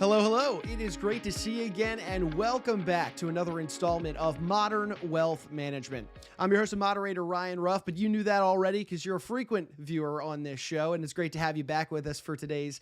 Hello, hello. It is great to see you again, and welcome back to another installment of Modern Wealth Management. I'm your host and moderator, Ryan Ruff, but you knew that already because you're a frequent viewer on this show, and it's great to have you back with us for today's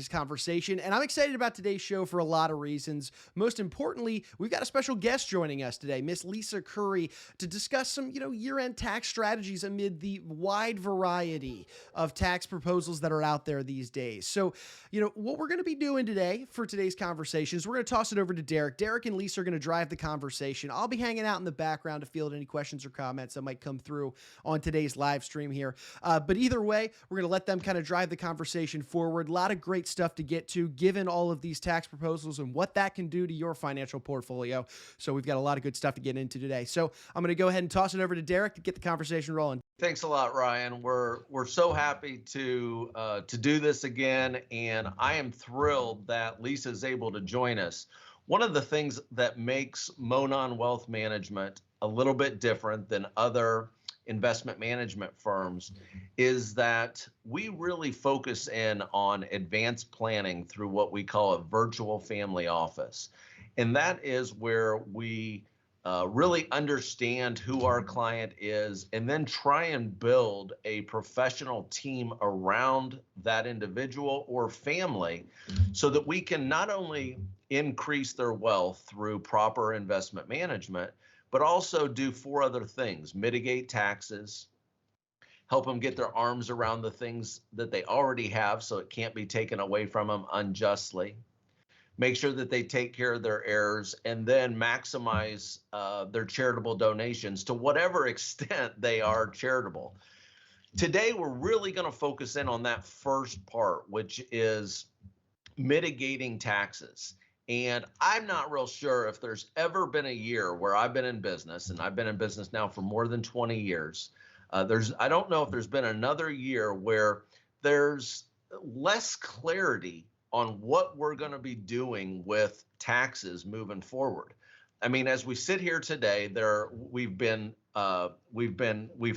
conversation. And I'm excited about today's show for a lot of reasons. Most importantly, we've got a special guest joining us today, Miss Lisa Curry, to discuss some, year-end tax strategies amid the wide variety of tax proposals that are out there these days. So, what we're going to be doing today for today's conversation is we're going to toss it over to Darrick. Darrick and Lisa are going to drive the conversation. I'll be hanging out in the background to field any questions or comments that might come through on today's live stream here. But either way, we're going to let them kind of drive the conversation forward. A lot of great stuff to get to, given all of these tax proposals and what that can do to your financial portfolio. So we've got a lot of good stuff to get into today. So I'm going to go ahead and toss it over to Darrick to get the conversation rolling. Thanks a lot, Ryan. We're so happy to do this again, and I am thrilled that Lisa is able to join us. One of the things that makes Monon Wealth Management a little bit different than other investment management firms is that we really focus in on advanced planning through what we call a virtual family office, and that is where we really understand who our client is and then try and build a professional team around that individual or family so that we can not only increase their wealth through proper investment management, but also do 4 other things: mitigate taxes, help them get their arms around the things that they already have so it can't be taken away from them unjustly, make sure that they take care of their heirs, and then maximize their charitable donations to whatever extent they are charitable. Today, we're really going to focus in on that first part, which is mitigating taxes. And I'm not real sure if there's ever been a year where I've been in business, and I've been in business now for more than 20 years. I don't know if there's been another year where there's less clarity on what we're going to be doing with taxes moving forward. I mean, as we sit here today, we've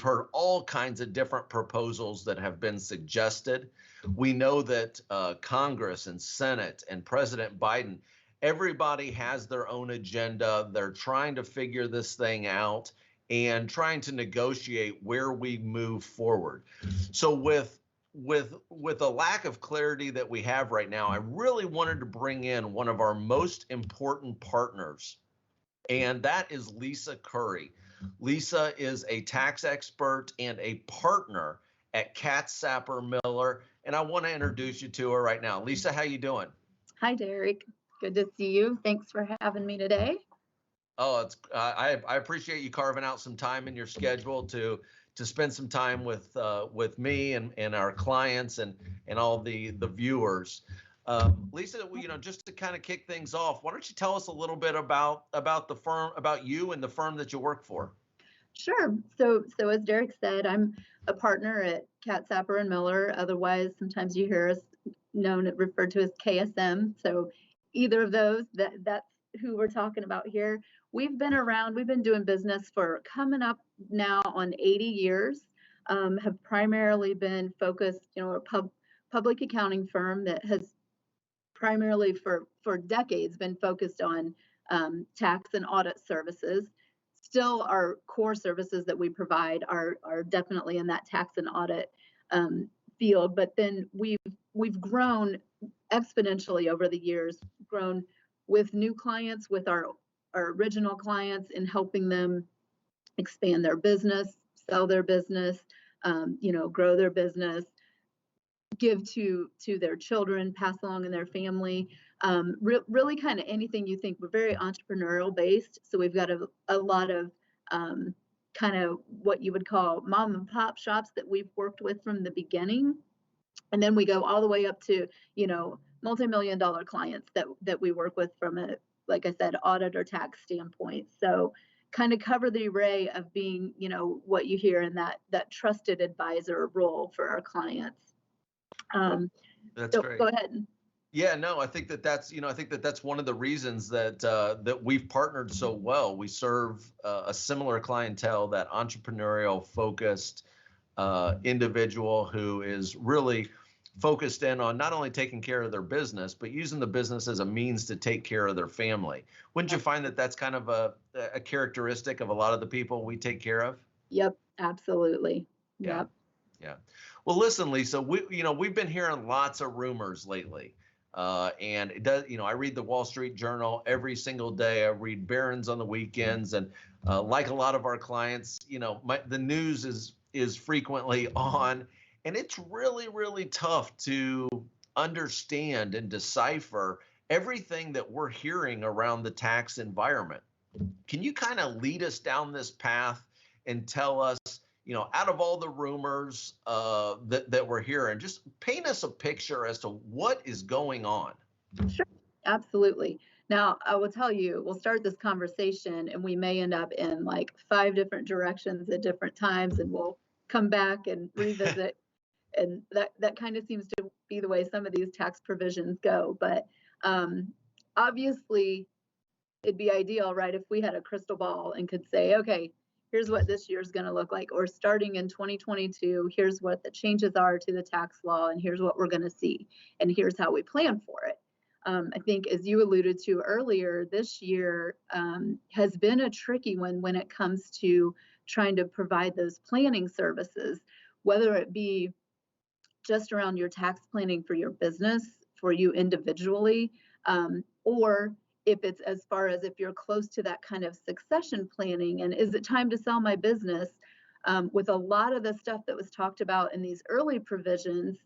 heard all kinds of different proposals that have been suggested. We know that Congress and Senate and President Biden, everybody has their own agenda. They're trying to figure this thing out and trying to negotiate where we move forward. So with a lack of clarity that we have right now, I really wanted to bring in one of our most important partners, and that is Lisa Curry. Lisa is a tax expert and a partner at Katz, Sapper Miller, and I want to introduce you to her right now. Lisa, how you doing? Hi, Darrick. Good to see you. Thanks for having me today. Oh, I appreciate you carving out some time in your schedule to spend some time with me and our clients and all the viewers. Lisa, just to kind of kick things off, why don't you tell us a little bit about the firm, about you and the firm that you work for? Sure. So as Darrick said, I'm a partner at Katz, Sapper Miller. Otherwise, sometimes you hear us referred to as KSM. So either of those, that's who we're talking about here. We've been around, we've been doing business for coming up now on 80 years, have primarily been focused, a public accounting firm that has primarily for decades been focused on tax and audit services. Still, our core services that we provide are definitely in that tax and audit field, but then we've grown exponentially over the years, grown with new clients, with our original clients, in helping them expand their business, sell their business, grow their business, give to their children, pass along in their family, really kind of anything you think. We're very entrepreneurial based, so we've got a lot of kind of what you would call mom and pop shops that we've worked with from the beginning, and then we go all the way up to multi-million-dollar clients that we work with from a, like I said, audit or tax standpoint. So kind of cover the array of being, what you hear in that trusted advisor role for our clients. That's great. Go ahead. Yeah, no, I think that's one of the reasons that we've partnered so well. We serve a similar clientele, that entrepreneurial focused individual who is really focused in on not only taking care of their business, but using the business as a means to take care of their family. Wouldn't you find that that's kind of a characteristic of a lot of the people we take care of? Yep, absolutely. Yeah. Yep. Yeah. Well, listen, Lisa, we've been hearing lots of rumors lately. And it does, I read the Wall Street Journal every single day. I read Barron's on the weekends, and like a lot of our clients, the news is frequently on, and it's really, really tough to understand and decipher everything that we're hearing around the tax environment. Can you kind of lead us down this path and tell us, out of all the rumors that we're hearing, just paint us a picture as to what is going on? Sure, absolutely. Now, I will tell you, we'll start this conversation and we may end up in like 5 different directions at different times, and we'll come back and revisit. And that kind of seems to be the way some of these tax provisions go. But obviously, it'd be ideal, right, if we had a crystal ball and could say, okay, here's what this year is going to look like, or starting in 2022, here's what the changes are to the tax law, and here's what we're going to see, and here's how we plan for it. I think, as you alluded to earlier, this year has been a tricky one when it comes to trying to provide those planning services, whether it be just around your tax planning for your business, for you individually, or if it's as far as if you're close to that kind of succession planning, and is it time to sell my business? With a lot of the stuff that was talked about in these early provisions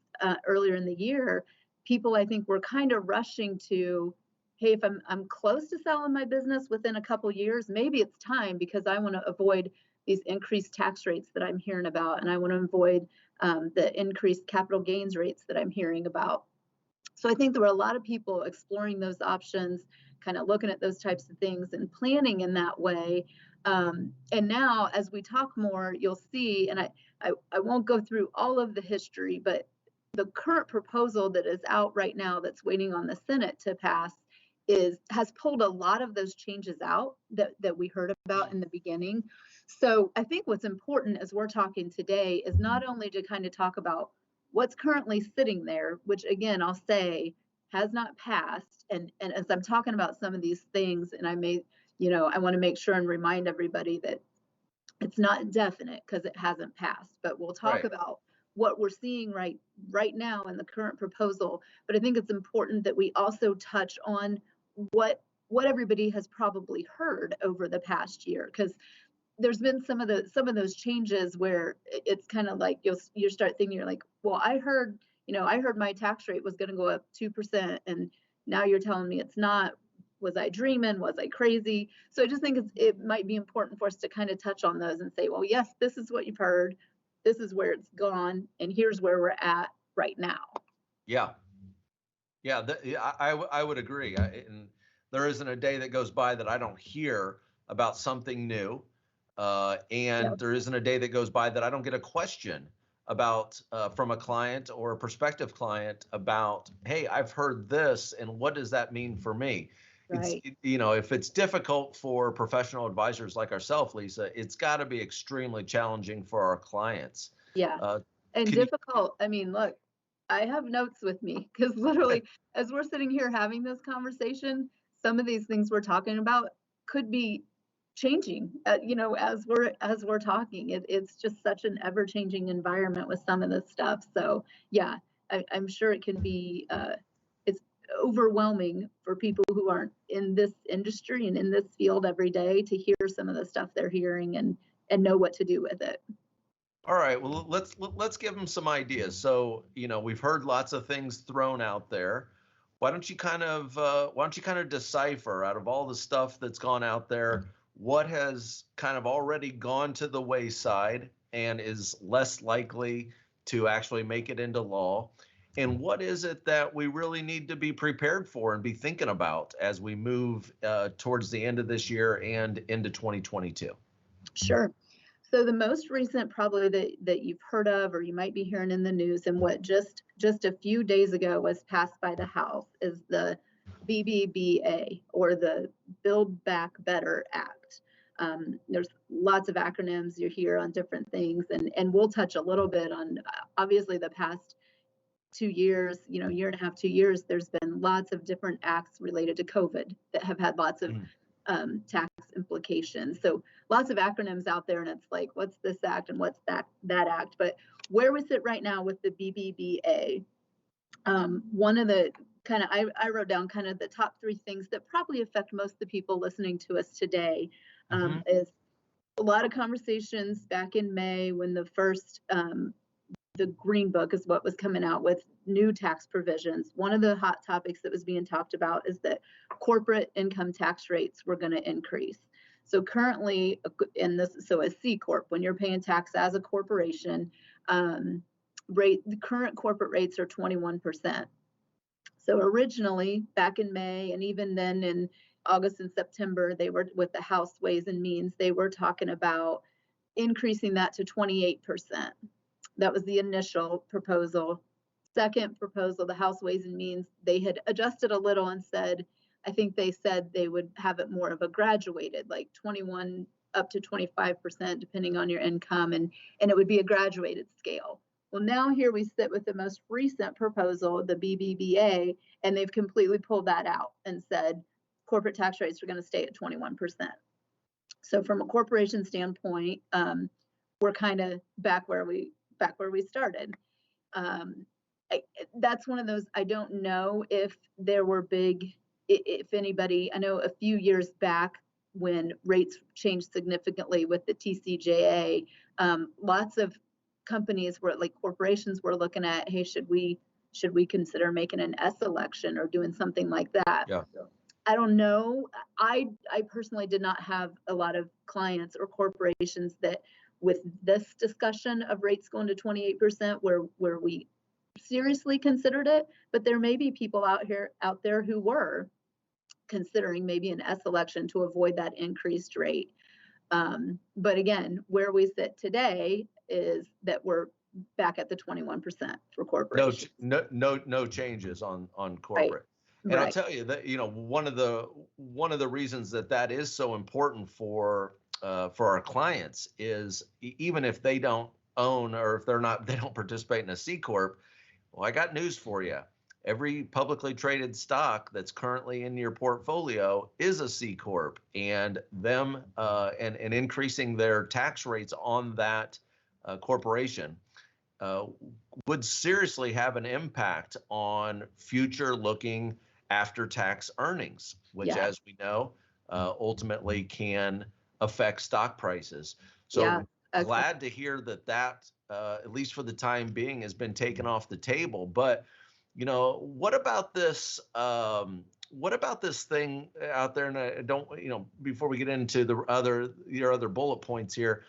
earlier in the year, people, I think, were kind of rushing to, hey, if I'm close to selling my business within a couple years, maybe it's time, because I want to avoid these increased tax rates that I'm hearing about, and I want to avoid the increased capital gains rates that I'm hearing about. So I think there were a lot of people exploring those options, kind of looking at those types of things and planning in that way. And now, as we talk more, you'll see, and I won't go through all of the history, but the current proposal that is out right now that's waiting on the Senate to pass has pulled a lot of those changes out that we heard about in the beginning. So I think what's important as we're talking today is not only to kind of talk about what's currently sitting there, which again, I'll say has not passed. And as I'm talking about some of these things, and I want to make sure and remind everybody that it's not definite because it hasn't passed, but we'll talk about what we're seeing right now in the current proposal. But I think it's important that we also touch on what everybody has probably heard over the past year, because there's been some of those changes where it's kind of like you start thinking, you're like, well, I heard my tax rate was going to go up 2%, and now you're telling me it's not. Was I dreaming? Was I crazy? So I just think it might be important for us to kind of touch on those and say, well, yes, this is what you've heard, this is where it's gone, and here's where we're at right now. Yeah. I would agree. And there isn't a day that goes by that I don't hear about something new. And there isn't a day that goes by that I don't get a question about from a client or a prospective client about, hey, I've heard this, and what does that mean for me? Right. If it's difficult for professional advisors like ourselves, Lisa, it's got to be extremely challenging for our clients. Yeah. And difficult. I mean, look, I have notes with me, because literally, as we're sitting here having this conversation, some of these things we're talking about could be changing, as we're talking. It's just such an ever-changing environment with some of this stuff. So yeah, I'm sure it can be it's overwhelming for people who aren't in this industry and in this field every day to hear some of the stuff they're hearing and know what to do with it. All right, well, let's give them some ideas. So, we've heard lots of things thrown out there. Why don't you kind of decipher, out of all the stuff that's gone out there, what has kind of already gone to the wayside and is less likely to actually make it into law? And what is it that we really need to be prepared for and be thinking about as we move towards the end of this year and into 2022? Sure. So the most recent probably that you've heard of, or you might be hearing in the news, and what just a few days ago was passed by the House, is the BBBA, or the Build Back Better Act. There's lots of acronyms you hear on different things, and we'll touch a little bit on obviously the past 2 years, year and a half, 2 years, there's been lots of different acts related to COVID that have had lots of tax implications. So lots of acronyms out there, and it's like, what's this act and what's that act? But where we sit right now with the BBBA, one of the I wrote down kind of the top 3 things that probably affect most of the people listening to us today, is a lot of conversations back in May when the first, the Green Book is what was coming out with new tax provisions. One of the hot topics that was being talked about is that corporate income tax rates were going to increase. So currently, a C Corp, when you're paying tax as a corporation, the current corporate rates are 21%. So originally, back in May, and even then in August and September, they were with the House Ways and Means, they were talking about increasing that to 28%. That was the initial proposal. Second proposal, the House Ways and Means, they had adjusted a little and said, I think they said they would have it more of a graduated, like 21 up to 25%, depending on your income, and it would be a graduated scale. Well, now here we sit with the most recent proposal, the BBBA, and they've completely pulled that out and said corporate tax rates are going to stay at 21%. So from a corporation standpoint, we're kind of back where we started. That's one of those, I don't know if there were if anybody, I know a few years back when rates changed significantly with the TCJA, lots of companies corporations were looking at, hey, should we consider making an S election or doing something like that? Yeah. I don't know. I personally did not have a lot of clients or corporations that with this discussion of rates going to 28% where we seriously considered it, but there may be people out there who were considering maybe an S election to avoid that increased rate. But again, where we sit today is that we're back at the 21% for corporations. No changes on corporate. Right. And I'll tell you that, one of the reasons that is so important for our clients is even if they don't own or if they don't participate in a C Corp, well, I got news for you. Every publicly traded stock that's currently in your portfolio is a C Corp, and them and increasing their tax rates on that corporation would seriously have an impact on future looking after tax earnings, which, as we know, ultimately can affect stock prices. So glad to hear that at least for the time being has been taken off the table. But what about this? What about this thing out there? And I don't, before we get into your other bullet points here,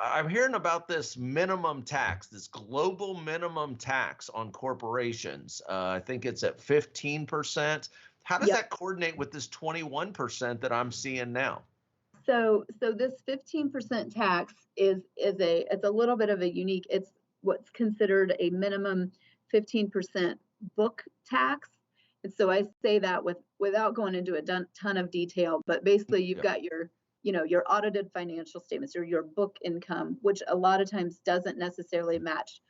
I'm hearing about this minimum tax, this global minimum tax on corporations. I think it's at 15%. How does that coordinate with this 21% that I'm seeing now? So this 15% tax it's a little bit of a unique. It's what's considered a minimum 15% book tax. And so I say that without going into a ton of detail, but basically you've got your audited financial statements or your book income, which a lot of times doesn't necessarily match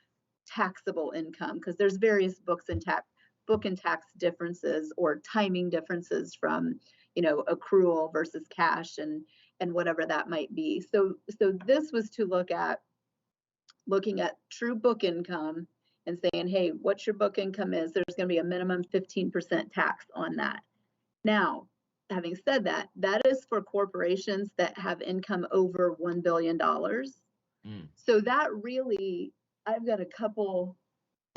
taxable income because there's various book and tax differences or timing differences from, accrual versus cash and whatever that might be. So this was to looking at true book income and saying, hey, what your book income is, there's going to be a minimum 15% tax on that. Now, having said that, that is for corporations that have income over $1 billion. So that really, I've got a couple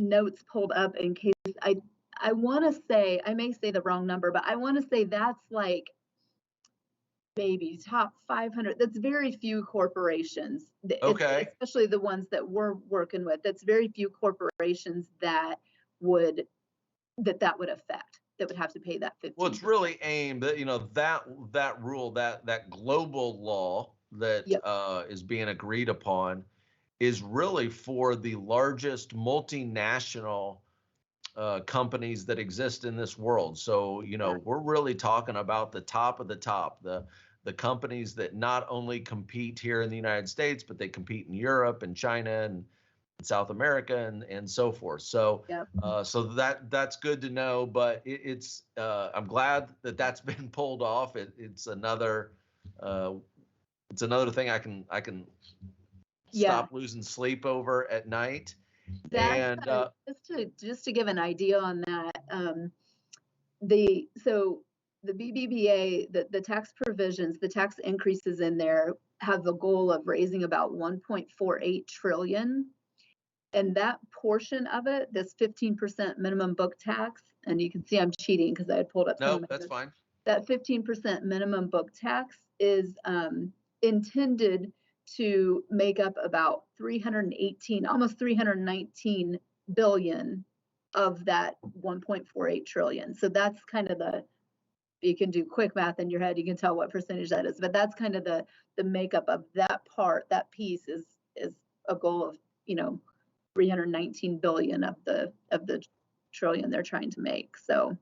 notes pulled up in case I want to say, I may say the wrong number, but I want to say that's like maybe top 500. That's very few corporations. Okay. Especially the ones that we're working with. That's very few corporations that would affect. That would have to pay that 15%. Well, it's really aimed at, that rule, that global law that is being agreed upon is really for the largest multinational companies that exist in this world. So, we're really talking about the top of the top, the companies that not only compete here in the United States, but they compete in Europe and China South America and so forth. So Yep. so that's good to know. But I'm glad that that's been pulled off. It's another thing I can Yeah. stop losing sleep over at night. That's And just to give an idea on that. The BBBA, the tax provisions, the tax increases in there have the goal of raising about 1.48 trillion. And that portion of it, this 15% minimum book tax, and you can see I'm cheating because I had pulled up some of no, that's fine. that 15% minimum book tax is intended to make up about 318, almost 319 billion of that 1.48 trillion. So that's kind of you can do quick math in your head, you can tell what percentage that is, but that's kind of the makeup of that part. That piece is a goal of 319 billion of the trillion they're trying to make. So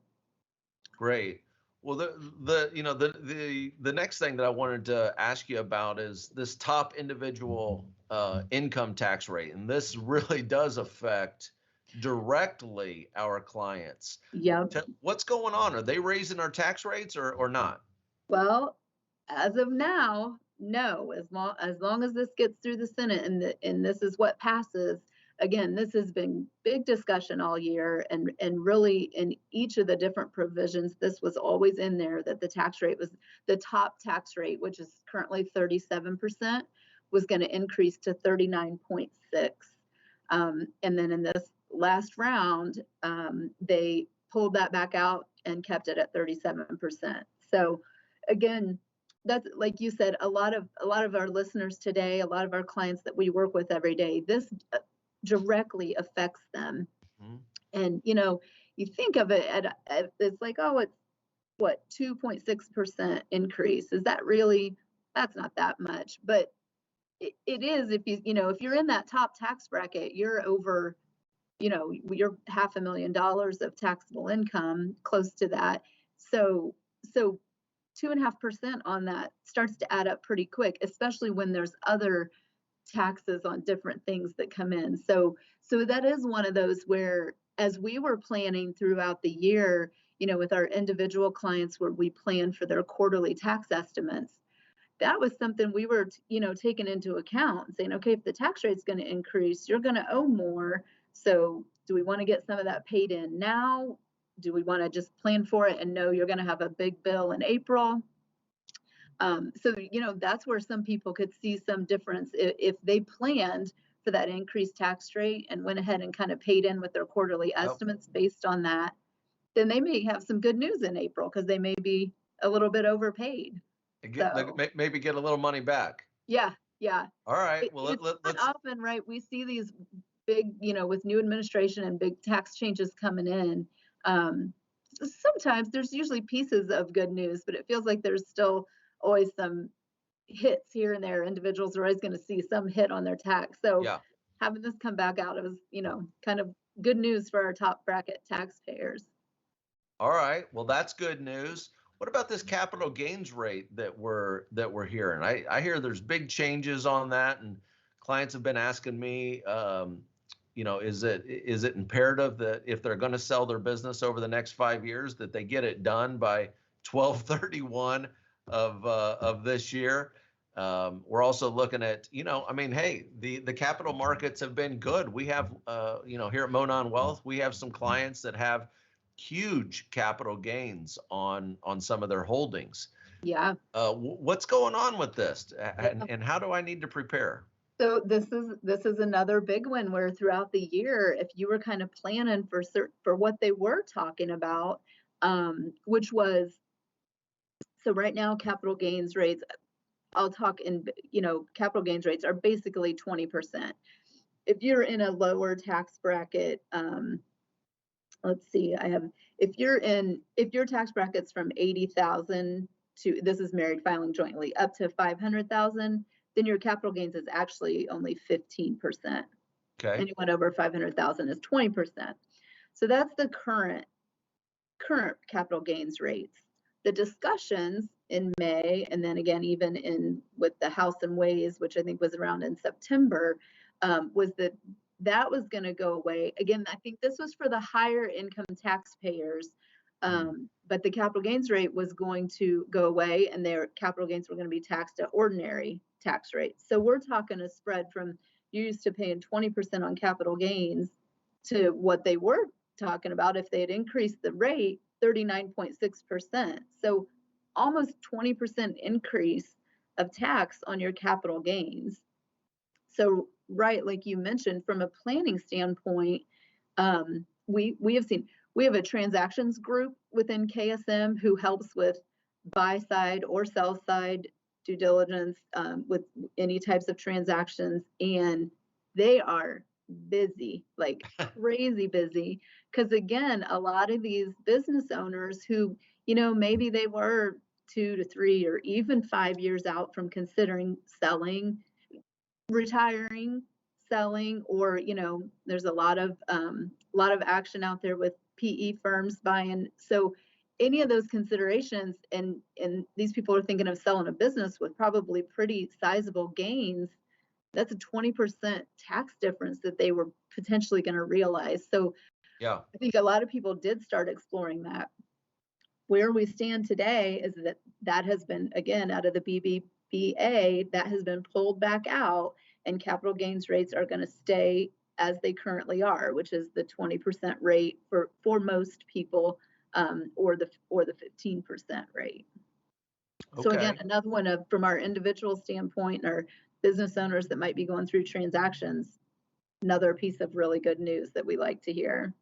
great. Well, the next thing that I wanted to ask you about is this top individual income tax rate, and this really does affect directly our clients. yeah. What's going on? Are they raising our tax rates or not? Well, as of now, no. As long as this gets through the Senate and this is what passes. Again, this has been big discussion all year, and really in each of the different provisions, this was always in there that the tax rate was the top tax rate, which is currently 37%, was going to increase to 39.6. And then in this last round, they pulled that back out and kept it at 37%. So again, that's like you said, a lot of our listeners today, a lot of our clients that we work with every day, this directly affects them. Mm-hmm. And you think of it it's like, oh, it's what, 2.6% increase. Is that really? That's not that much, but it is if if you're in that top tax bracket, you're over, you're $500,000 of taxable income, close to that. So 2.5% on that starts to add up pretty quick, especially when there's other taxes on different things that come in. So that is one of those where, as we were planning throughout the year, with our individual clients where we plan for their quarterly tax estimates, that was something we were, taking into account and saying, okay, if the tax rate's going to increase, you're going to owe more. So do we want to get some of that paid in now? Do we want to just plan for it and know you're going to have a big bill in April? So, that's where some people could see some difference if they planned for that increased tax rate and went ahead and kind of paid in with their quarterly estimates based on that. Then they may have some good news in April because they may be a little bit overpaid. Maybe get a little money back. Yeah. All right. Well, let's often, right? We see these big, with new administration and big tax changes coming in. Sometimes there's usually pieces of good news, but it feels like there's still always some hits here and there. Individuals are always going to see some hit on their tax. So having this come back out, it was, kind of good news for our top bracket taxpayers. All right. Well, that's good news. What about this capital gains rate that we're hearing? I hear there's big changes on that, and clients have been asking me, is it imperative that if they're going to sell their business over the next 5 years that they get it done by 12/31 of this year? We're also looking at, hey, the capital markets have been good. We have, here at Monon Wealth, we have some clients that have huge capital gains on some of their holdings. Yeah. What's going on with this, and how do I need to prepare? So this is another big one where throughout the year, if you were kind of planning for what they were talking about, which was, so right now capital gains rates, I'll talk in, capital gains rates are basically 20%. If you're in a lower tax bracket, let's see, if your tax bracket's from 80,000 to, this is married filing jointly, up to 500,000, then your capital gains is actually only 15%. Okay. Anyone over 500,000 is 20%. So that's the current capital gains rates. The discussions in May, and then again, even with the House and Ways, which I think was around in September, was that that was going to go away. Again, I think this was for the higher income taxpayers, but the capital gains rate was going to go away, and their capital gains were going to be taxed at ordinary tax rates. So we're talking a spread from you used to paying 20% on capital gains to what they were talking about if they had increased the rate 39.6%. So almost 20% increase of tax on your capital gains. So, right, like you mentioned, from a planning standpoint, we have a transactions group within KSM who helps with buy side or sell side due diligence with any types of transactions, and they are busy, like crazy busy, because again, a lot of these business owners who, maybe they were 2 to 3 or even 5 years out from considering selling, retiring, selling, or there's a lot of action out there with PE firms buying. So any of those considerations, and these people are thinking of selling a business with probably pretty sizable gains, that's a 20% tax difference that they were potentially going to realize. So Yeah. I think a lot of people did start exploring that. Where we stand today is that has been, again, out of the BBBA, that has been pulled back out, and capital gains rates are going to stay as they currently are, which is the 20% rate for most people, or the 15% rate. Okay. So again, another one from our individual standpoint, or business owners that might be going through transactions, another piece of really good news that we like to hear.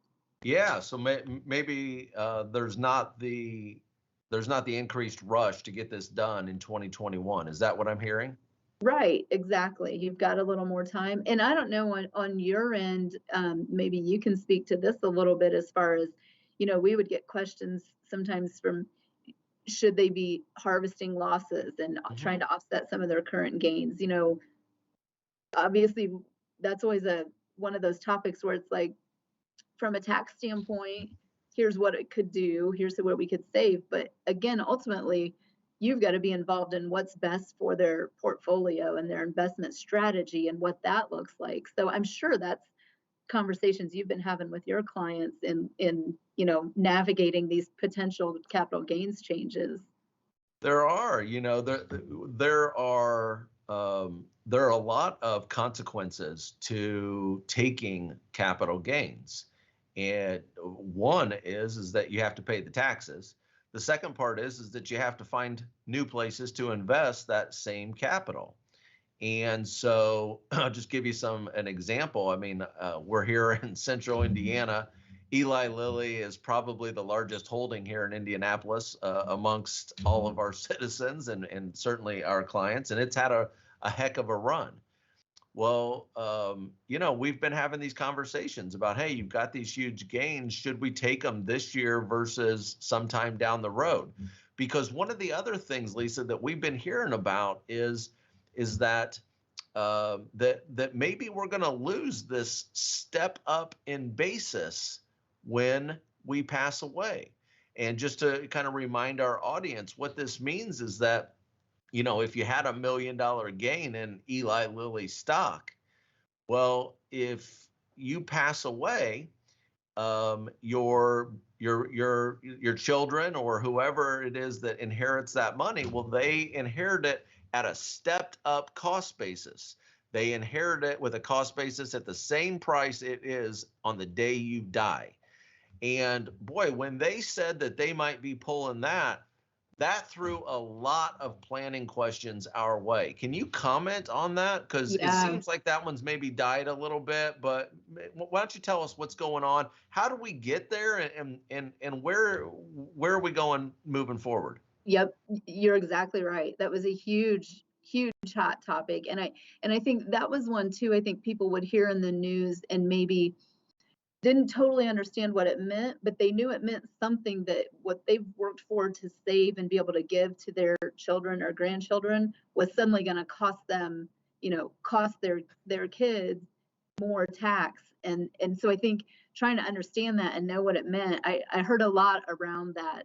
Yeah, so maybe there's not the increased rush to get this done in 2021. Is that what I'm hearing? Right, exactly. You've got a little more time. And I don't know on your end, maybe you can speak to this a little bit as far as, we would get questions sometimes from, should they be harvesting losses and trying to offset some of their current gains? Obviously, that's always one of those topics where it's like, from a tax standpoint, here's what it could do, here's what we could save. But again, ultimately, you've got to be involved in what's best for their portfolio and their investment strategy and what that looks like. So I'm sure that's conversations you've been having with your clients in navigating these potential capital gains changes. There are, there are a lot of consequences to taking capital gains. And one is that you have to pay the taxes. The second part is that you have to find new places to invest that same capital. And so I'll just give you an example. I mean, we're here in central Indiana. Eli Lilly is probably the largest holding here in Indianapolis amongst all of our citizens and certainly our clients. And it's had a heck of a run. Well, we've been having these conversations about, hey, you've got these huge gains. Should we take them this year versus sometime down the road? Because one of the other things, Lisa, that we've been hearing about is that that maybe we're going to lose this step up in basis when we pass away. And just to kind of remind our audience, what this means is that, if you had $1 million gain in Eli Lilly stock, well, if you pass away, your children or whoever it is that inherits that money, well, they inherit it at a stepped up cost basis. They inherit it with a cost basis at the same price it is on the day you die. And boy, when they said that they might be pulling that threw a lot of planning questions our way. Can you comment on that? Because It seems like that one's maybe died a little bit, but why don't you tell us what's going on? How do we get there, and where are we going moving forward? Yep, you're exactly right. That was a huge hot topic. And I think that was one too, I think people would hear in the news and maybe didn't totally understand what it meant, but they knew it meant something, that what they've worked for to save and be able to give to their children or grandchildren was suddenly going to cost them, cost their kids more tax. And so I think trying to understand that and know what it meant, I heard a lot around that.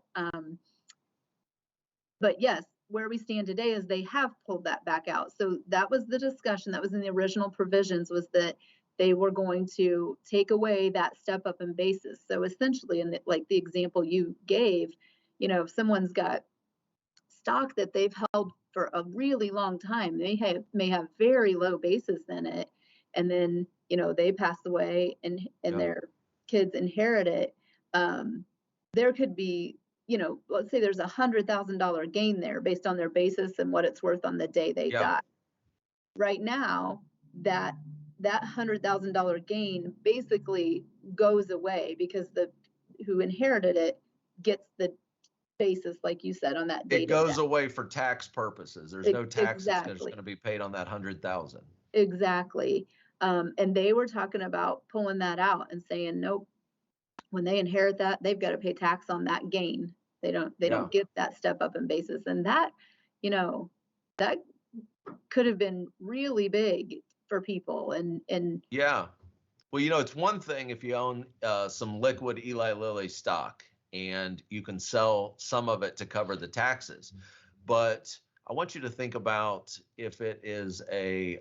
But yes, where we stand today is they have pulled that back out. So that was the discussion that was in the original provisions, was that they were going to take away that step up in basis. So essentially, in like the example you gave, if someone's got stock that they've held for a really long time, they may have very low basis in it, and then they pass away and their kids inherit it. There could be, let's say there's $100,000 gain there based on their basis and what it's worth on the day they die. Right now, that $100,000 gain basically goes away because the who inherited it gets the basis, like you said, on that date. It goes away for tax purposes. There's no taxes that's going to be paid on that 100,000. Exactly. And they were talking about pulling that out and saying, nope, when they inherit that, they've got to pay tax on that gain. They don't get that step up in basis. And that, that could have been really big for people. And yeah. Well, it's one thing if you own some liquid Eli Lilly stock and you can sell some of it to cover the taxes. But I want you to think about if it is a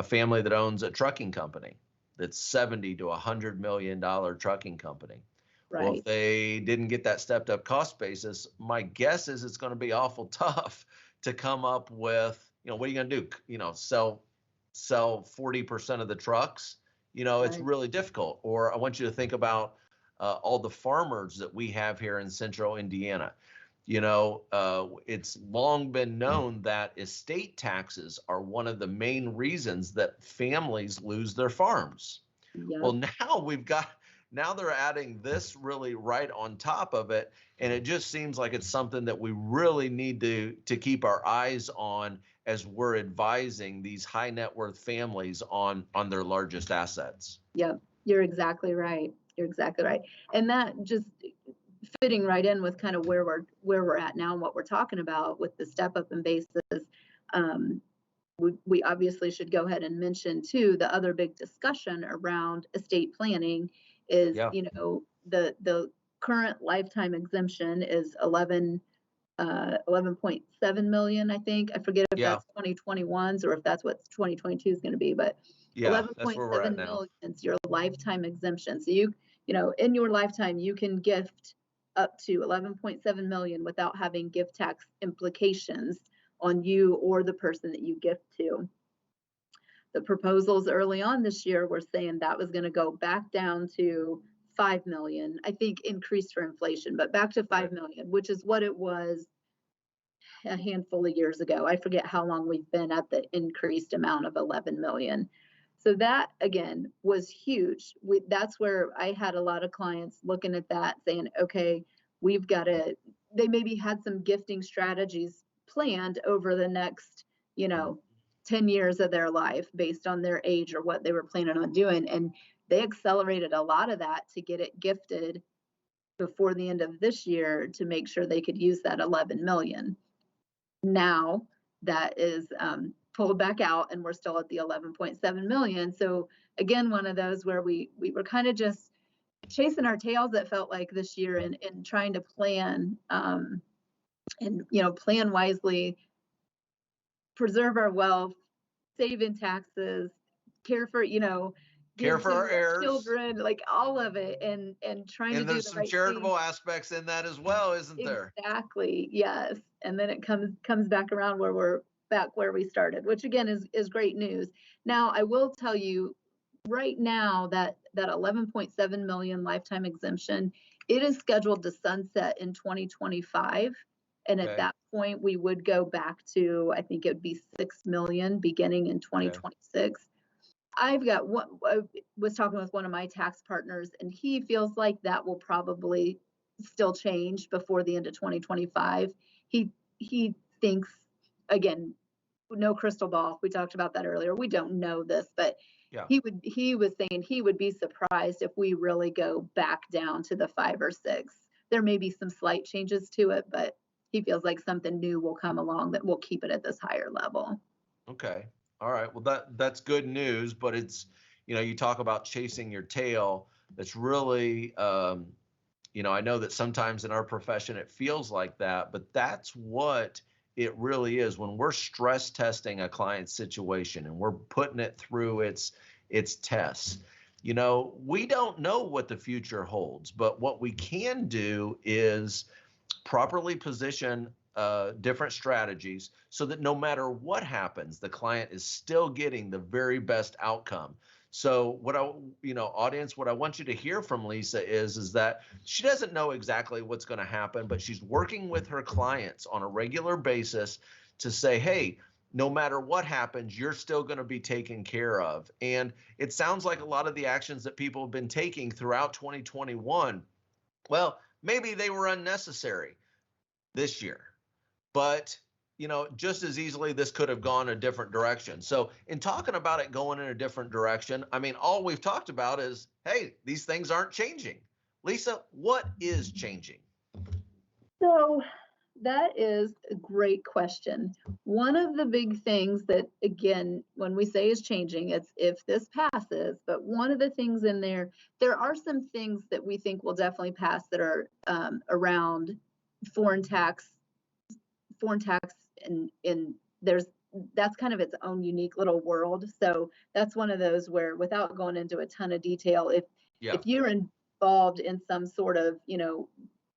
family that owns a trucking company that's $70 to $100 million trucking company. Right. Well, if they didn't get that stepped up cost basis, my guess is it's going to be awful tough to come up with, what are you going to do? Sell 40% of the trucks? It's really difficult. Or I want you to think about all the farmers that we have here in central Indiana. It's long been known that estate taxes are one of the main reasons that families lose their farms. Yep. Well, now they're adding this really right on top of it. And it just seems like it's something that we really need to keep our eyes on as we're advising these high net worth families on their largest assets. Yep. You're exactly right. And that just fitting right in with kind of where we're at now and what we're talking about with the step up in basis. We obviously should go ahead and mention too, the other big discussion around estate planning is, the current lifetime exemption is 11.7 million, I think. I forget if that's 2021's or if that's what 2022 is going to be, but 11.7 million is your lifetime exemption. So in your lifetime, you can gift up to 11.7 million without having gift tax implications on you or the person that you gift to. The proposals early on this year were saying that was going to go back down to 5 million, I think increased for inflation, but back to 5 million, which is what it was a handful of years ago. I forget how long we've been at the increased amount of 11 million. So that, again, was huge. That's where I had a lot of clients looking at that saying, okay, they maybe had some gifting strategies planned over the next, 10 years of their life based on their age or what they were planning on doing. And they accelerated a lot of that to get it gifted before the end of this year to make sure they could use that 11 million. Now that is pulled back out and we're still at the 11.7 million. So again, one of those where we were kind of just chasing our tails, that felt like this year, and trying to plan and plan wisely, preserve our wealth, save in taxes, care for our heirs, children, like all of it, and trying to do the right thing. And there's some charitable aspects in that as well, isn't there? Exactly. Yes. And then it comes back around where we're back where we started, which again is great news. Now, I will tell you right now that 11.7 million lifetime exemption, it is scheduled to sunset in 2025. And at that point, we would go back to, I think it would be 6 million beginning in 2026. I was talking with one of my tax partners, and he feels like that will probably still change before the end of 2025. He thinks, again, no crystal ball. We talked about that earlier. We don't know this, but he was saying he would be surprised if we really go back down to the 5 or 6. There may be some slight changes to it, but he feels like something new will come along that will keep it at this higher level. Okay. All right. Well, that's good news, but it's, you talk about chasing your tail. That's really, I know that sometimes in our profession it feels like that, but that's what it really is. When we're stress testing a client's situation and we're putting it through its it's tests. You know, we don't know what the future holds, but what we can do is properly position different strategies so that no matter what happens, the client is still getting the very best outcome. So audience, what I want you to hear from Lisa is that she doesn't know exactly what's going to happen, but she's working with her clients on a regular basis to say, hey, no matter what happens, you're still going to be taken care of. And it sounds like a lot of the actions that people have been taking throughout 2021, well, maybe they were unnecessary this year, but just as easily this could have gone a different direction. So in talking about it going in a different direction, I mean, all we've talked about is, hey, these things aren't changing. Lisa, what is changing? So that is a great question. One of the big things that, again, when we say is changing, it's if this passes, but one of the things in there are some things that we think will definitely pass that are around foreign tax, and that's kind of its own unique little world. So that's one of those where, without going into a ton of detail, if you're involved in some sort of,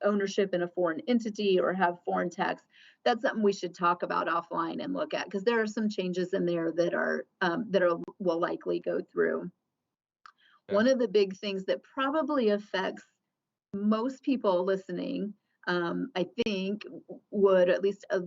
ownership in a foreign entity or have foreign tax, that's something we should talk about offline and look at, because there are some changes in there that will likely go through. Yeah. One of the big things that probably affects most people listening, I think, would, at least a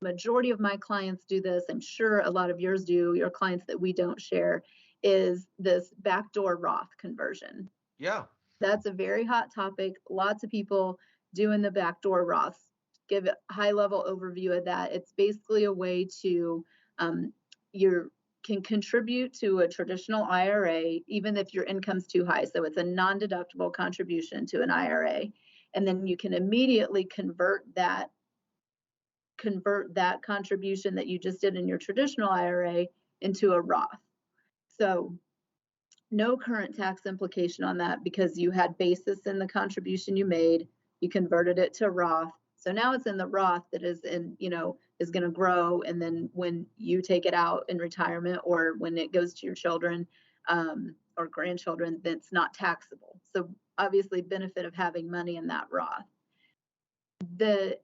majority of my clients do this, I'm sure a lot of yours do, your clients that we don't share, is this backdoor Roth conversion. Yeah. That's a very hot topic. Lots of people doing the backdoor Roths. Give a high level overview of that. It's basically a way to, you can contribute to a traditional IRA, even if your income's too high. So it's a non-deductible contribution to an IRA. And then you can immediately convert that contribution that you just did in your traditional IRA into a Roth. So no current tax implication on that, because you had basis in the contribution you made, you converted it to Roth. So now it's in the Roth that is is going to grow. And then when you take it out in retirement, or when it goes to your children or grandchildren, that's not taxable. So obviously, benefit of having money in that Roth. The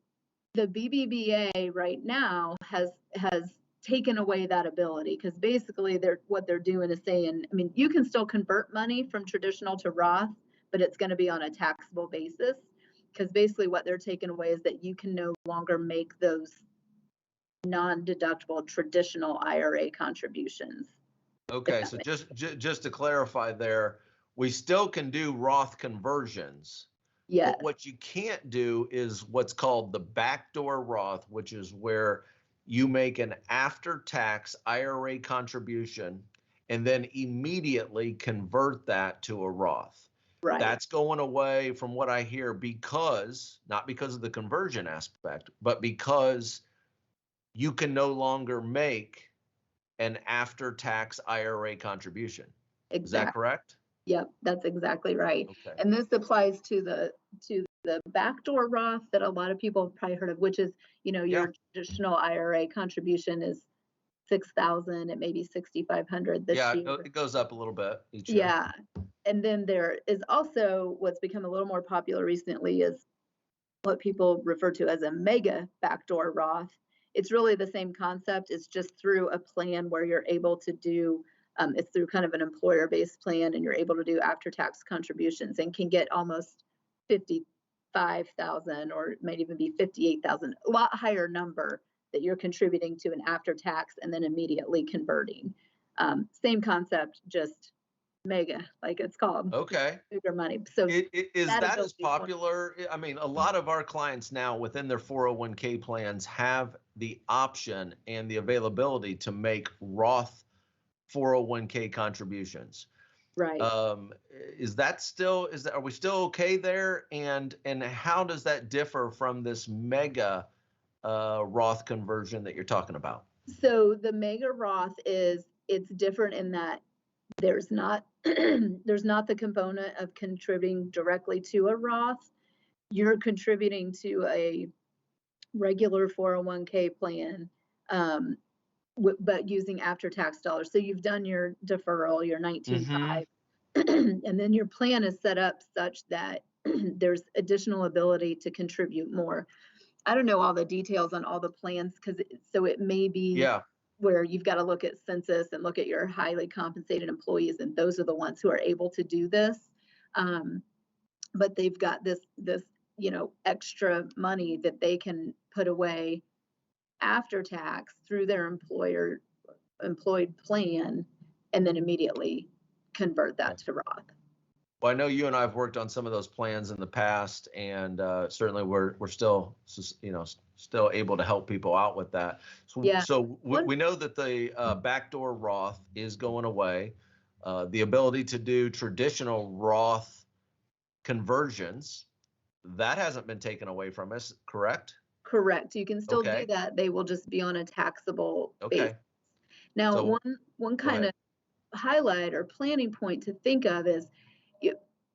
BBBA right now has taken away that ability, because basically what they're doing is saying, I mean, you can still convert money from traditional to Roth, but it's going to be on a taxable basis, because basically what they're taking away is that you can no longer make those non-deductible traditional IRA contributions. Okay, so just to clarify there, we still can do Roth conversions. Yes. But what you can't do is what's called the backdoor Roth, which is where you make an after-tax IRA contribution and then immediately convert that to a Roth. Right. That's going away from what I hear, not because of the conversion aspect, but because you can no longer make an after-tax IRA contribution. Exactly. Is that correct? Yep, that's exactly right. Okay. And this applies to the backdoor Roth that a lot of people have probably heard of, which is, your traditional IRA contribution is $6,000, it may be $6,500 this year. Yeah, it goes up a little bit each year. Yeah. And then there is also what's become a little more popular recently is what people refer to as a mega backdoor Roth. It's really the same concept. It's just through a plan where you're able to do, it's through kind of an employer-based plan, and you're able to do after-tax contributions and can get almost $55,000, or it might even be $58,000, a lot higher number that you're contributing to an after-tax and then immediately converting. Same concept, just mega, like it's called. Okay. Bigger money. So is that as popular? I mean, a lot of our clients now within their 401k plans have the option and the availability to make Roth 401k contributions. Right. Are we still okay there? And how does that differ from this mega Roth conversion that you're talking about? So the mega Roth it's different in that there's not the component of contributing directly to a Roth. You're contributing to a regular 401k plan. but using after-tax dollars. So you've done your deferral, your 19.5, and then your plan is set up such that there's additional ability to contribute more. I don't know all the details on all the plans, so it may be where you've got to look at census and look at your highly compensated employees, and those are the ones who are able to do this. But they've got this extra money that they can put away after tax through their employed plan, and then immediately convert that to Roth. Well, I know you and I have worked on some of those plans in the past, and certainly we're still still able to help people out with that. So we know that the backdoor Roth is going away. The ability to do traditional Roth conversions, that hasn't been taken away from us, correct? Correct. You can still do that. They will just be on a taxable basis. Now, so, one kind of highlight or planning point to think of is,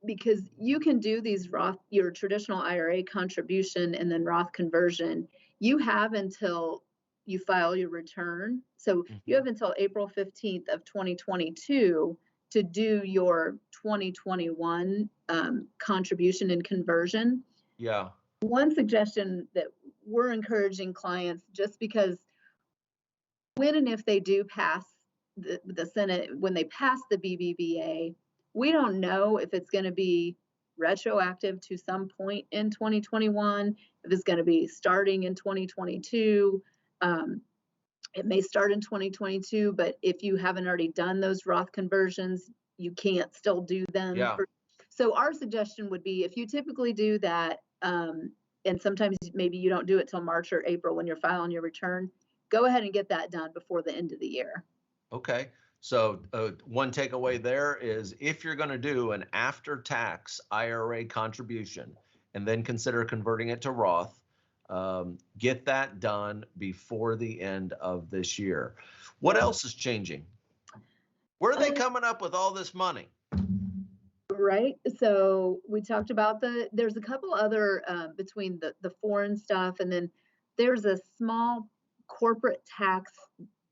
because you can do these Roth, your traditional IRA contribution and then Roth conversion, you have until you file your return. So you have until April 15th of 2022 to do your 2021 contribution and conversion. Yeah. One suggestion that we're encouraging clients, just because when and if they do pass the Senate, when they pass the BBBA, we don't know if it's going to be retroactive to some point in 2021, if it's going to be starting in 2022. It may start in 2022, but if you haven't already done those Roth conversions, you can't still do them. Yeah. So our suggestion would be, if you typically do that, and sometimes maybe you don't do it till March or April when you're filing your return, go ahead and get that done before the end of the year. Okay. So one takeaway there is, if you're going to do an after-tax IRA contribution and then consider converting it to Roth, get that done before the end of this year. What else is changing? Where are they coming up with all this money? Right. So we talked about there's a couple other between the foreign stuff, and then there's a small corporate tax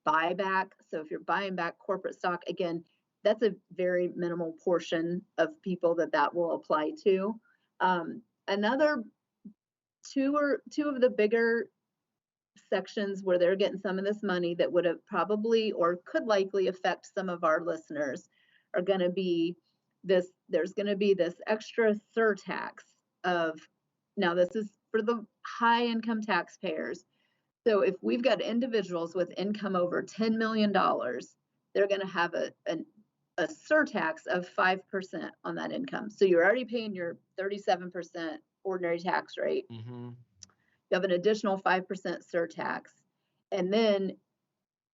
buyback. So if you're buying back corporate stock, again, that's a very minimal portion of people that will apply to. Another two of the bigger sections where they're getting some of this money that would have probably or could likely affect some of our listeners are going to be this. There's going to be this extra surtax of, now this is for the high income taxpayers. So if we've got individuals with income over $10 million, they're going to have a surtax of 5% on that income. So you're already paying your 37% ordinary tax rate. You have an additional 5% surtax. And then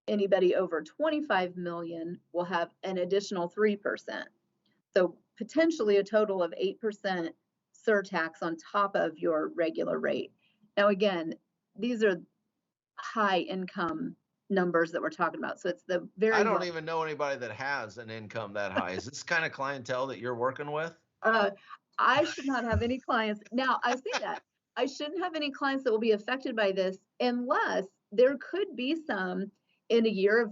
anybody over 25 million will have an additional 3%. So potentially a total of 8% surtax on top of your regular rate. Now, again, these are high income numbers that we're talking about. So it's the very I don't even know anybody that has an income that high. Is this kind of clientele that you're working with? I should not have any clients. Now, I say that. I shouldn't have any clients that will be affected by this, unless there could be some in a year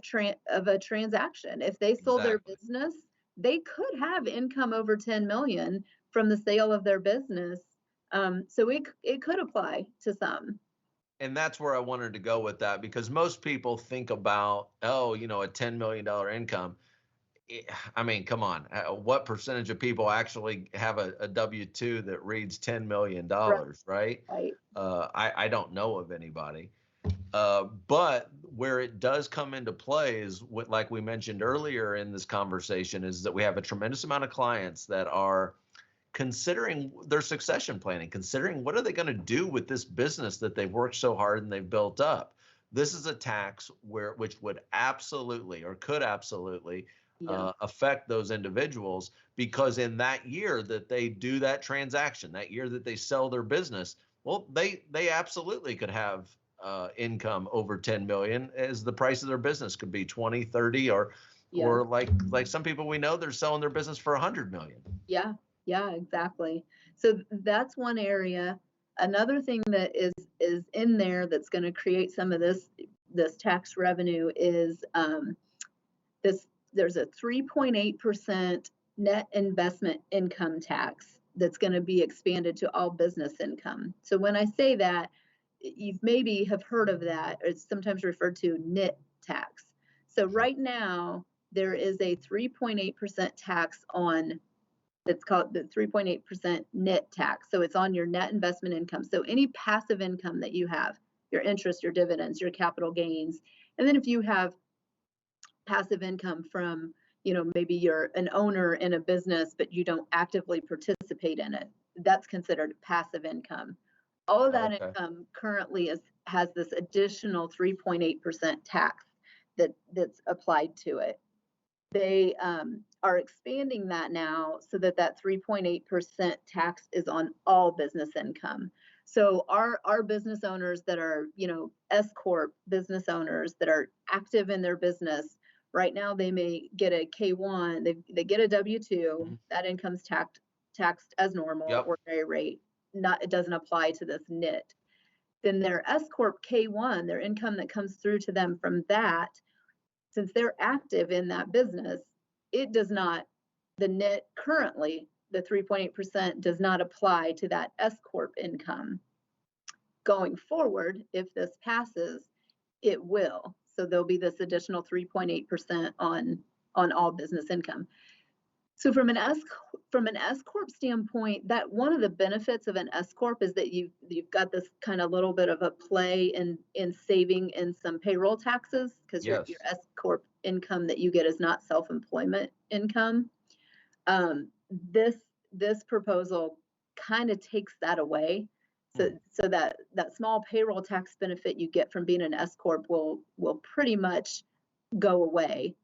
of a transaction. If they sold their business, they could have income over 10 million from the sale of their business. So it could apply to some. And that's where I wanted to go with that, because most people think about, a $10 million income. I mean, come on. What percentage of people actually have a W-2 that reads $10 million, right? I don't know of anybody. But where it does come into play is what, like we mentioned earlier in this conversation, is that we have a tremendous amount of clients that are considering their succession planning, considering what are they going to do with this business that they've worked so hard and they've built up. This is a tax which would absolutely or could absolutely affect those individuals, because in that year that they do that transaction, that year that they sell their business, well, they absolutely could have income over 10 million, as the price of their business could be 20, 30, or like some people we know, they're selling their business for 100 million. Yeah, exactly. So that's one area. Another thing that is in there that's going to create some of this this tax revenue is there's a 3.8% net investment income tax that's going to be expanded to all business income. So when I say that, you maybe have heard of that. It's sometimes referred to NIT tax. So right now, there is a 3.8% tax on, it's called the 3.8% NIT tax. So it's on your net investment income. So any passive income that you have, your interest, your dividends, your capital gains. And then if you have passive income from, maybe you're an owner in a business, but you don't actively participate in it, that's considered passive income. All of that income currently has this additional 3.8% tax that's applied to it. They are expanding that now so that 3.8% tax is on all business income. So our business owners that are, S Corp business owners that are active in their business, right now they may get a K-1, they get a W-2, that income's taxed as normal, ordinary rate. It doesn't apply to this NIT. Then their S Corp K-1, their income that comes through to them from that, since they're active in that business, it does not, the NIT currently, the 3.8% does not apply to that S Corp income. Going forward, if this passes, it will. So there'll be this additional 3.8% on all business income. So from an S Corp standpoint, that one of the benefits of an S Corp is that you've got this kind of little bit of a play in saving in some payroll taxes, because your S Corp income that you get is not self-employment income. This proposal kind of takes that away. So that small payroll tax benefit you get from being an S Corp will pretty much go away.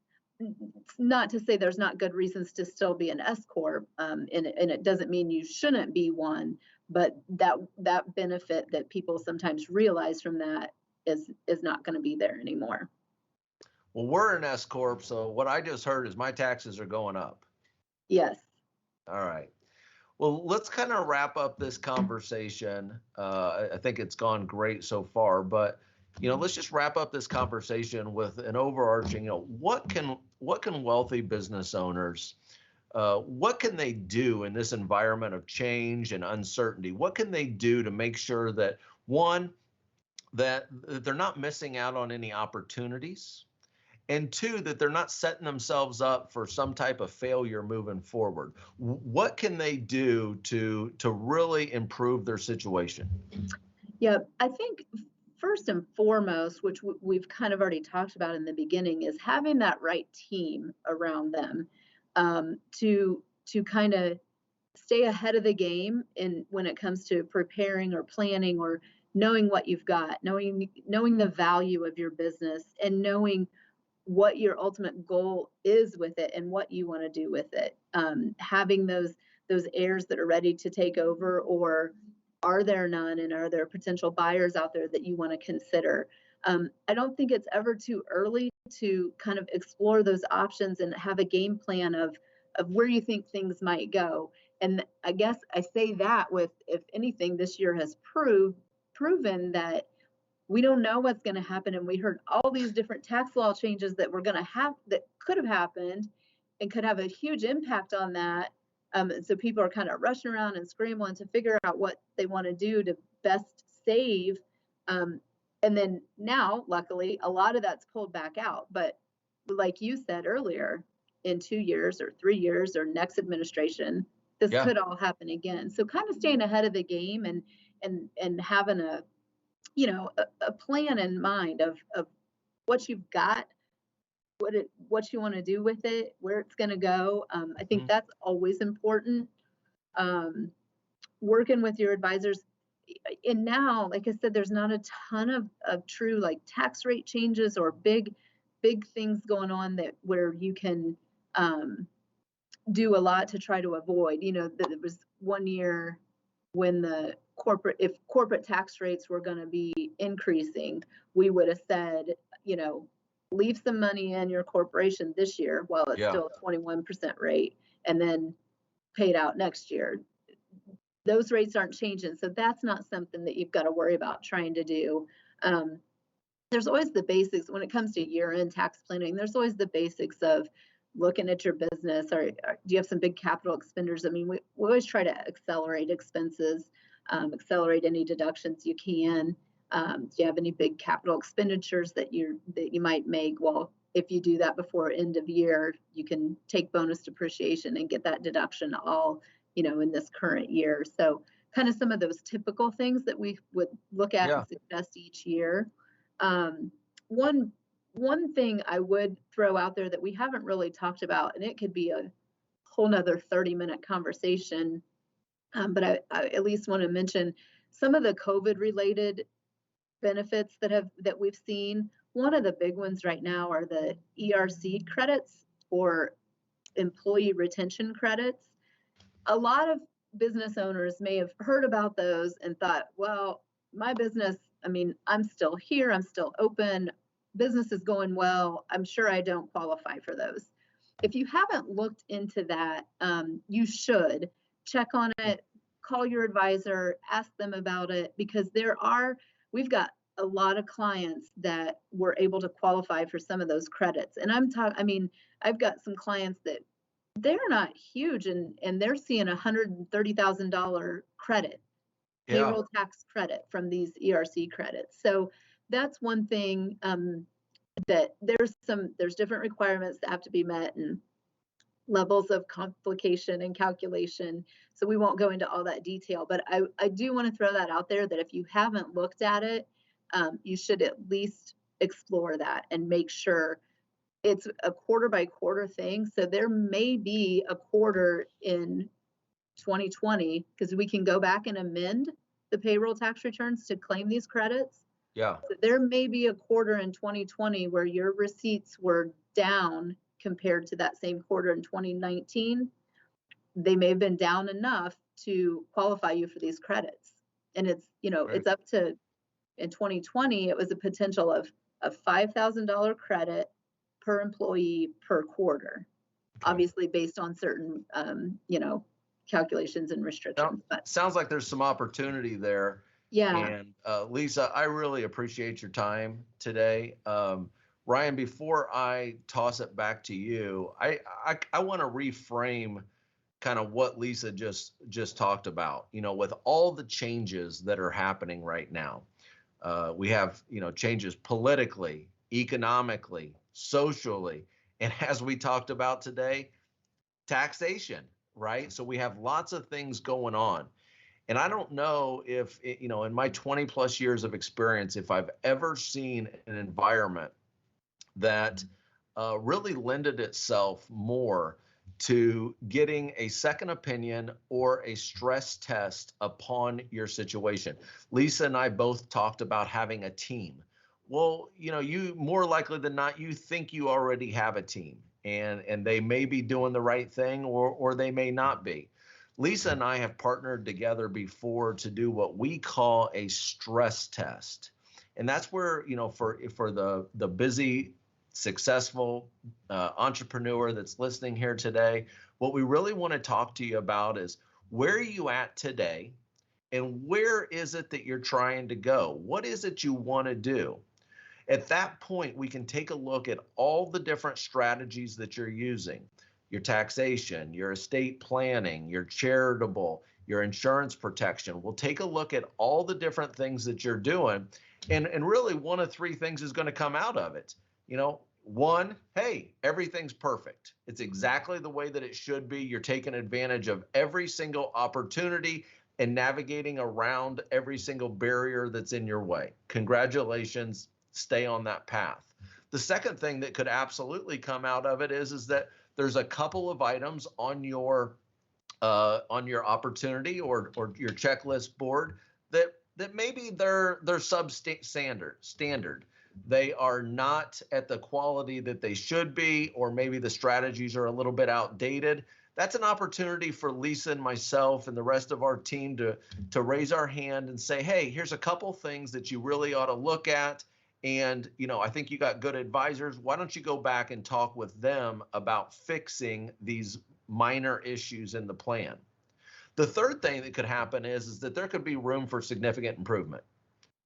Not to say there's not good reasons to still be an S Corp, and it doesn't mean you shouldn't be one, but that benefit that people sometimes realize from that is not going to be there anymore. Well, we're an S Corp, so what I just heard is my taxes are going up. Yes. All right. Well, let's kind of wrap up this conversation. I think it's gone great so far, but let's just wrap up this conversation with an overarching, what can wealthy business owners, what can they do in this environment of change and uncertainty? What can they do to make sure that, one, that they're not missing out on any opportunities, and two, that they're not setting themselves up for some type of failure moving forward? What can they do to really improve their situation? Yeah, I think first and foremost, which we've kind of already talked about in the beginning, is having that right team around them to kind of stay ahead of the game when it comes to preparing or planning or knowing what you've got, knowing the value of your business, and knowing what your ultimate goal is with it and what you want to do with it. Having those heirs that are ready to take over, or are there none, and are there potential buyers out there that you want to consider? I don't think it's ever too early to kind of explore those options and have a game plan of where you think things might go. And I guess I say that with, if anything, this year has proven that we don't know what's going to happen. And we heard all these different tax law changes that were going to have, that could have happened and could have a huge impact on that. So people are kind of rushing around and scrambling to figure out what they want to do to best save. And then now, luckily, a lot of that's pulled back out. But like you said earlier, in 2 years or 3 years or next administration, this could all happen again. So kind of staying ahead of the game and having a plan in mind of what you've got, what you want to do with it, where it's going to go. I think that's always important. Working with your advisors. And now, like I said, there's not a ton of true like tax rate changes or big things going on where you can do a lot to try to avoid. There was 1 year when if corporate tax rates were going to be increasing, we would have said, leave some money in your corporation this year while it's still a 21% rate, and then pay it out next year. Those rates aren't changing, so that's not something that you've got to worry about trying to do. there's always the basics when it comes to year-end tax planning. There's always the basics of looking at your business, or do you have some big capital expenditures? I mean, we always try to accelerate expenses, accelerate any deductions you can. Do you have any big capital expenditures that you might make? Well, if you do that before end of year, you can take bonus depreciation and get that deduction all, in this current year. So kind of some of those typical things that we would look at and suggest each year. One thing I would throw out there that we haven't really talked about, and it could be a whole nother 30-minute conversation, but I at least want to mention some of the COVID-related benefits that we've seen. One of the big ones right now are the ERC credits, or employee retention credits. A lot of business owners may have heard about those and thought, well, my business, I mean, I'm still here, I'm still open, business is going well, I'm sure I don't qualify for those. If you haven't looked into that, you should check on it, call your advisor, ask them about it, because we've got a lot of clients that were able to qualify for some of those credits. And I've got some clients that they're not huge, and they're seeing $130,000 credit, payroll tax credit from these ERC credits. So that's one thing, that there's different requirements that have to be met, and levels of complication and calculation. So we won't go into all that detail, but I do want to throw that out there, that if you haven't looked at it, you should at least explore that and make sure it's a quarter by quarter thing. So there may be a quarter in 2020, because we can go back and amend the payroll tax returns to claim these credits. Yeah. So there may be a quarter in 2020 where your receipts were down compared to that same quarter in 2019. They may have been down enough to qualify you for these credits. And it's, Right. It's up to, in 2020, it was a potential of a $5,000 credit per employee per quarter, obviously based on certain, calculations and restrictions. But sounds like there's some opportunity there. yeah. And Lisa, I really appreciate your time today. Ryan, before I toss it back to you, I want to reframe kind of what Lisa just talked about. With all the changes that are happening right now, we have changes politically, economically, socially, and as we talked about today, taxation, right? So we have lots of things going on. And I don't know if, in my 20 plus years of experience, if I've ever seen an environment that really lended itself more to getting a second opinion or a stress test upon your situation. Lisa and I both talked about having a team. Well, you more likely than not, you think you already have a team, and they may be doing the right thing, or they may not be. Lisa and I have partnered together before to do what we call a stress test. And that's where, for the busy, successful entrepreneur that's listening here today, what we really want to talk to you about is, where are you at today? And where is it that you're trying to go? What is it you want to do? At that point, we can take a look at all the different strategies that you're using. Your taxation, your estate planning, your charitable, your insurance protection. We'll take a look at all the different things that you're doing. And really, one of three things is going to come out of it. One, hey, everything's perfect. It's exactly the way that it should be. You're taking advantage of every single opportunity and navigating around every single barrier that's in your way. Congratulations. Stay on that path. The second thing that could absolutely come out of it is that there's a couple of items on your opportunity or your checklist board that maybe they're substandard. They are not at the quality that they should be, or maybe the strategies are a little bit outdated. That's an opportunity for Lisa and myself and the rest of our team to raise our hand and say, hey, here's a couple things that you really ought to look at. And, I think you got good advisors. Why don't you go back and talk with them about fixing these minor issues in the plan? The third thing that could happen is that there could be room for significant improvement.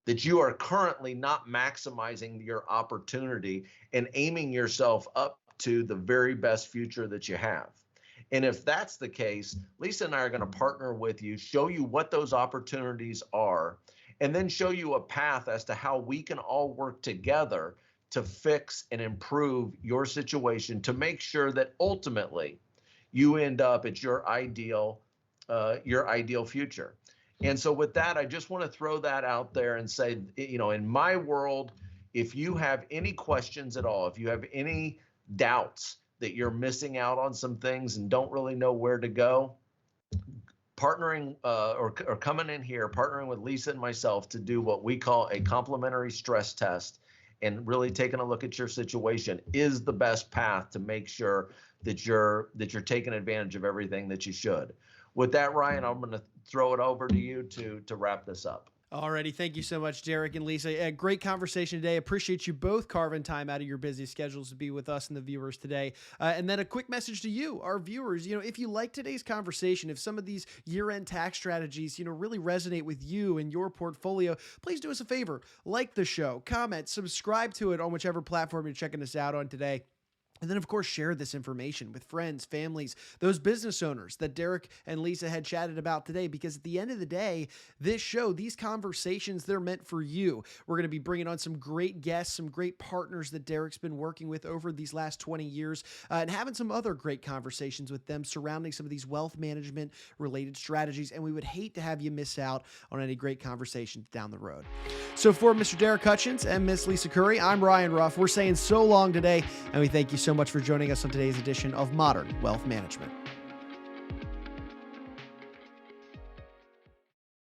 that you are currently not maximizing your opportunity and aiming yourself up to the very best future that you have. And if that's the case, Lisa and I are going to partner with you, show you what those opportunities are, and then show you a path as to how we can all work together to fix and improve your situation to make sure that ultimately you end up at your ideal future. And so with that, I just want to throw that out there and say, in my world, if you have any questions at all, if you have any doubts that you're missing out on some things and don't really know where to go, partnering or coming in here, partnering with Lisa and myself to do what we call a complimentary stress test and really taking a look at your situation is the best path to make sure that you're taking advantage of everything that you should. With that, Ryan, I'm going to throw it over to you to wrap this up. Alrighty, thank you so much, Darrick and Lisa. A great conversation today. Appreciate you both carving time out of your busy schedules to be with us and the viewers today. And then a quick message to you, our viewers. If you like today's conversation, if some of these year-end tax strategies, really resonate with you and your portfolio, please do us a favor. Like the show, comment, subscribe to it on whichever platform you're checking us out on today. And then, of course, share this information with friends, families, those business owners that Darrick and Lisa had chatted about today, because at the end of the day, this show, these conversations, they're meant for you. We're going to be bringing on some great guests, some great partners that Darrick's been working with over these last 20 years, and having some other great conversations with them surrounding some of these wealth management related strategies. And we would hate to have you miss out on any great conversations down the road. So for Mr. Darrick Hutchins and Miss Lisa Curry, I'm Ryan Ruff. We're saying so long today, and we thank you so much for joining us on today's edition of Modern Wealth Management.